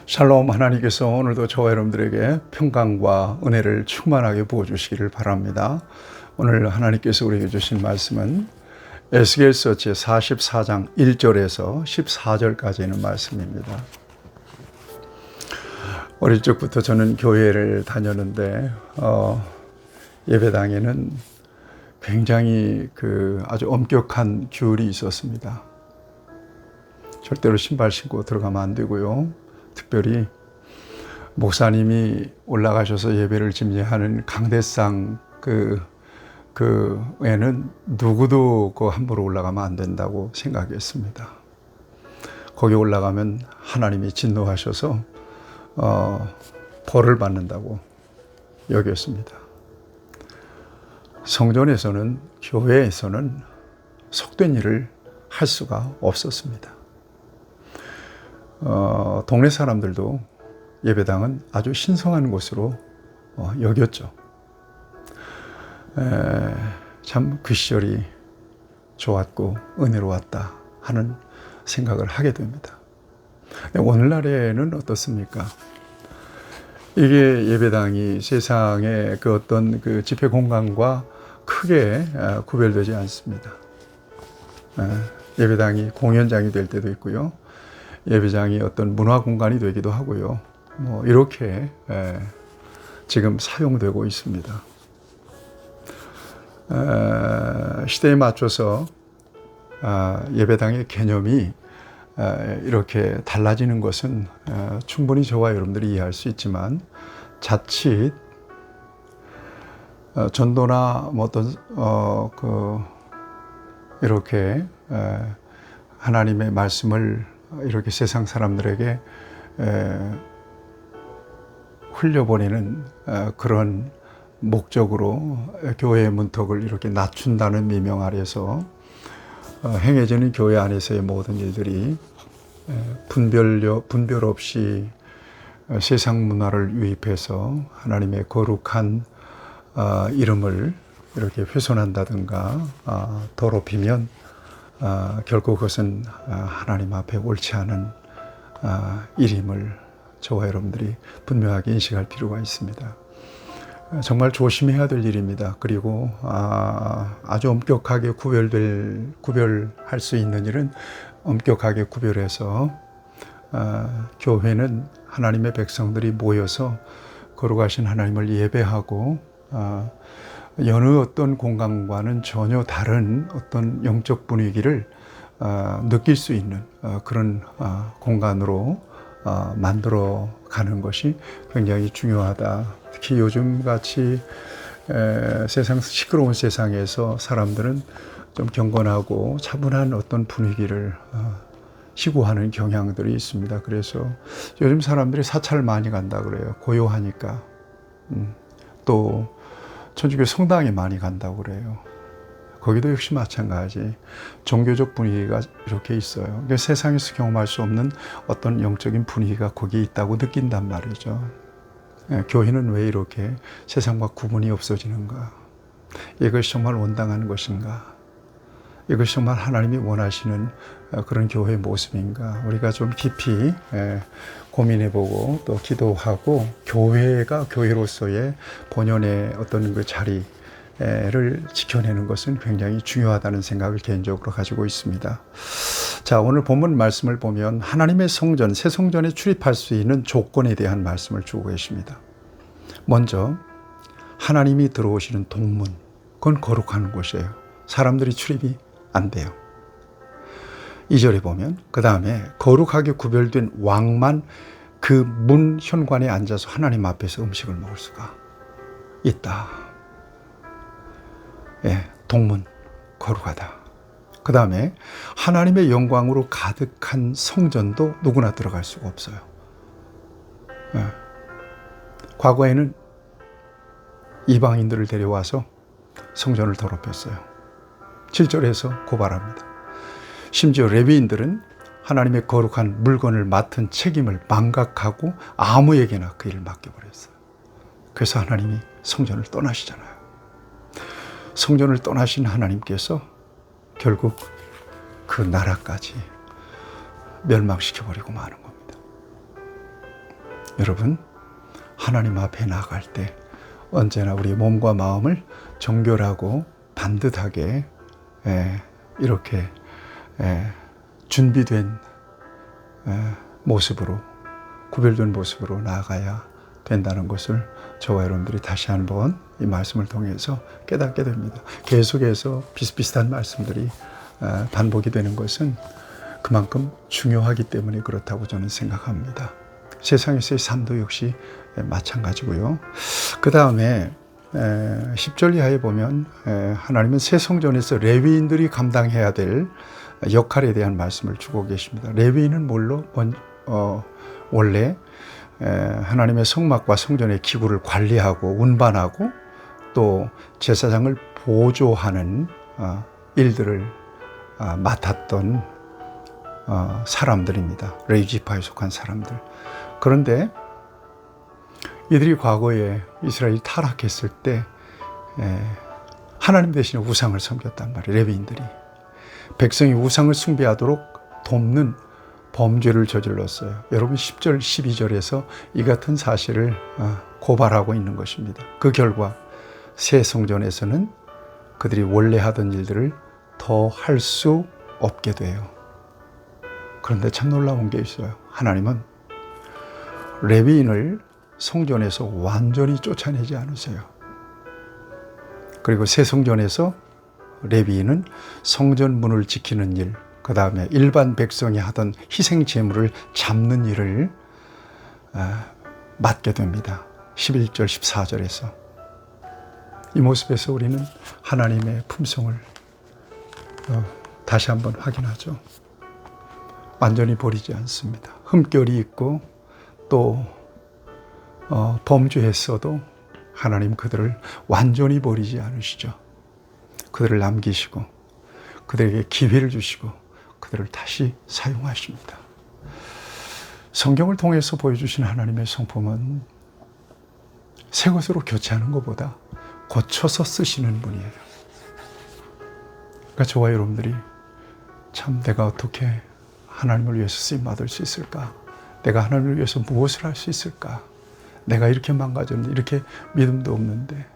샬롬. 하나님께서 오늘도 저와 여러분들에게 평강과 은혜를 충만하게 부어주시기를 바랍니다. 오늘 하나님께서 우리에게 주신 말씀은 에스겔서 제44장 1절에서 14절까지 있는 말씀입니다. 어릴 적부터 저는 교회를 다녔는데 예배당에는 굉장히 아주 엄격한 규율이 있었습니다. 절대로 신발 신고 들어가면 안 되고요. 특별히 목사님이 올라가셔서 예배를 집례하는 강대상 에는 누구도 함부로 올라가면 안 된다고 생각했습니다. 거기 올라가면 하나님이 진노하셔서 벌을 받는다고 여겼습니다. 성전에서는, 교회에서는 속된 일을 할 수가 없었습니다. 동네 사람들도 예배당은 아주 신성한 곳으로 여겼죠. 참 그 시절이 좋았고 은혜로웠다 하는 생각을 하게 됩니다. 오늘날에는 어떻습니까? 이게 예배당이 세상의 어떤 집회 공간과 크게 구별되지 않습니다. 예배당이 공연장이 될 때도 있고요. 예배당이 어떤 문화 공간이 되기도 하고요. 이렇게 지금 사용되고 있습니다. 시대에 맞춰서 예배당의 개념이 이렇게 달라지는 것은 충분히 저와 여러분들이 이해할 수 있지만, 자칫 전도나 이렇게 하나님의 말씀을 이렇게 세상 사람들에게 흘려보내는 그런 목적으로 교회의 문턱을 이렇게 낮춘다는 미명 아래서 행해지는 교회 안에서의 모든 일들이 분별 없이 세상 문화를 유입해서 하나님의 거룩한 이름을 이렇게 훼손한다든가 더럽히면 결코 그것은 하나님 앞에 옳지 않은 일임을 저와 여러분들이 분명하게 인식할 필요가 있습니다. 정말 조심해야 될 일입니다. 그리고 아주 엄격하게 구별할 수 있는 일은 엄격하게 구별해서 교회는 하나님의 백성들이 모여서 거룩하신 하나님을 예배하고 여느 어떤 공간과는 전혀 다른 어떤 영적 분위기를 느낄 수 있는 그런 공간으로 만들어 가는 것이 굉장히 중요하다. 특히 요즘 같이 시끄러운 세상에서 사람들은 좀 경건하고 차분한 어떤 분위기를 시구하는 경향들이 있습니다. 그래서 요즘 사람들이 사찰을 많이 간다 그래요. 고요하니까. 또 천주교 성당에 많이 간다고 그래요. 거기도 역시 마찬가지. 종교적 분위기가 이렇게 있어요. 그러니까 세상에서 경험할 수 없는 어떤 영적인 분위기가 거기에 있다고 느낀단 말이죠. 교회는 왜 이렇게 세상과 구분이 없어지는가? 이것이 정말 온당한 것인가? 이것이 정말 하나님이 원하시는 그런 교회의 모습인가? 우리가 좀 깊이 고민해보고 또 기도하고 교회가 교회로서의 본연의 어떤 그 자리를 지켜내는 것은 굉장히 중요하다는 생각을 개인적으로 가지고 있습니다. 자, 오늘 본문 말씀을 보면 하나님의 성전, 새 성전에 출입할 수 있는 조건에 대한 말씀을 주고 계십니다. 먼저 하나님이 들어오시는 동문, 그건 거룩한 곳이에요. 사람들이 출입이 안 돼요. 2절에 보면 그 다음에 거룩하게 구별된 왕만 그 문 현관에 앉아서 하나님 앞에서 음식을 먹을 수가 있다. 동문, 거룩하다. 그 다음에 하나님의 영광으로 가득한 성전도 누구나 들어갈 수가 없어요. 과거에는 이방인들을 데려와서 성전을 더럽혔어요. 7절에서 고발합니다. 심지어 레위인들은 하나님의 거룩한 물건을 맡은 책임을 망각하고 아무에게나 그 일을 맡겨버렸어요. 그래서 하나님이 성전을 떠나시잖아요. 성전을 떠나신 하나님께서 결국 그 나라까지 멸망시켜버리고 마는 겁니다. 여러분, 하나님 앞에 나아갈 때 언제나 우리 몸과 마음을 정결하고 반듯하게 이렇게 준비된 모습으로, 구별된 모습으로 나아가야 된다는 것을 저와 여러분들이 다시 한번 이 말씀을 통해서 깨닫게 됩니다. 계속해서 비슷비슷한 말씀들이 반복이 되는 것은 그만큼 중요하기 때문에 그렇다고 저는 생각합니다. 세상에서의 삶도 역시 마찬가지고요. 그 다음에 10절 이하에 보면 하나님은 새 성전에서 레위인들이 감당해야 될 역할에 대한 말씀을 주고 계십니다. 레위인은 원래 하나님의 성막과 성전의 기구를 관리하고 운반하고 또 제사장을 보조하는 일들을 맡았던 사람들입니다. 레위 지파에 속한 사람들. 그런데 이들이 과거에 이스라엘이 타락했을 때 하나님 대신에 우상을 섬겼단 말이에요. 레위인들이 백성이 우상을 숭배하도록 돕는 범죄를 저질렀어요. 여러분 10절 12절에서 이 같은 사실을 고발하고 있는 것입니다. 그 결과 새 성전에서는 그들이 원래 하던 일들을 더 할 수 없게 돼요. 그런데 참 놀라운 게 있어요. 하나님은 레위인을 성전에서 완전히 쫓아내지 않으세요. 그리고 새 성전에서 레위인은 성전 문을 지키는 일, 그 다음에 일반 백성이 하던 희생 제물을 잡는 일을 맡게 됩니다. 11절 14절에서 이 모습에서 우리는 하나님의 품성을 다시 한번 확인하죠. 완전히 버리지 않습니다. 흠결이 있고 또 범죄했어도 하나님 그들을 완전히 버리지 않으시죠. 그들을 남기시고 그들에게 기회를 주시고 그들을 다시 사용하십니다. 성경을 통해서 보여주신 하나님의 성품은 새 것으로 교체하는 것보다 고쳐서 쓰시는 분이에요. 그러니까 저와 여러분들이 참 내가 어떻게 하나님을 위해서 쓰임받을 수 있을까? 내가 하나님을 위해서 무엇을 할 수 있을까? 내가 이렇게 망가졌는데, 이렇게 믿음도 없는데,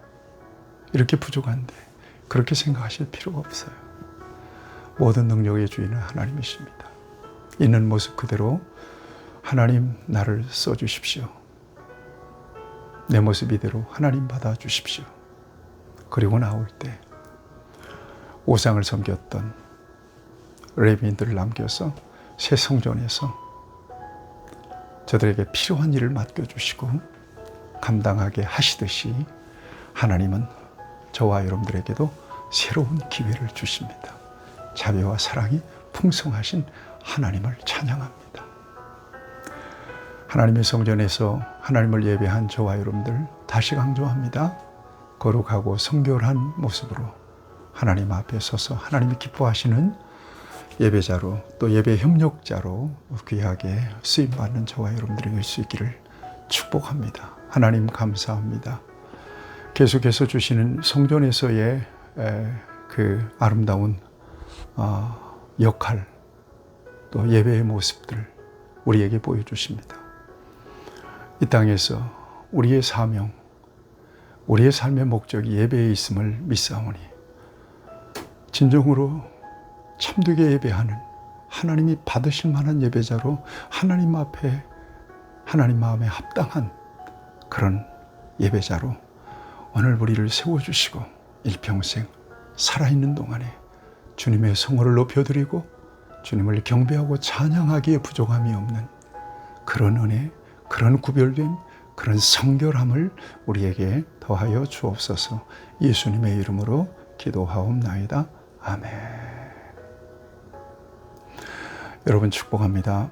이렇게 부족한데 그렇게 생각하실 필요가 없어요. 모든 능력의 주인은 하나님이십니다. 있는 모습 그대로 하나님 나를 써주십시오. 내 모습 이대로 하나님 받아주십시오. 그리고 나올 때 우상을 섬겼던 레위인들을 남겨서 새 성전에서 저들에게 필요한 일을 맡겨주시고 감당하게 하시듯이 하나님은 저와 여러분들에게도 새로운 기회를 주십니다. 자비와 사랑이 풍성하신 하나님을 찬양합니다. 하나님의 성전에서 하나님을 예배한 저와 여러분들 다시 강조합니다. 거룩하고 성결한 모습으로 하나님 앞에 서서 하나님이 기뻐하시는 예배자로 또 예배 협력자로 귀하게 쓰임받는 저와 여러분들이 될 수 있기를 축복합니다. 하나님 감사합니다. 계속해서 주시는 성전에서의 그 아름다운 역할 또 예배의 모습들 우리에게 보여주십니다. 이 땅에서 우리의 사명, 우리의 삶의 목적이 예배에 있음을 믿사오니 진정으로 참되게 예배하는 하나님이 받으실 만한 예배자로 하나님 앞에 하나님 마음에 합당한 그런 예배자로 오늘 우리를 세워주시고 일평생 살아있는 동안에 주님의 성호를 높여드리고 주님을 경배하고 찬양하기에 부족함이 없는 그런 은혜, 그런 구별됨, 그런 성결함을 우리에게 더하여 주옵소서. 예수님의 이름으로 기도하옵나이다. 아멘. 여러분 축복합니다.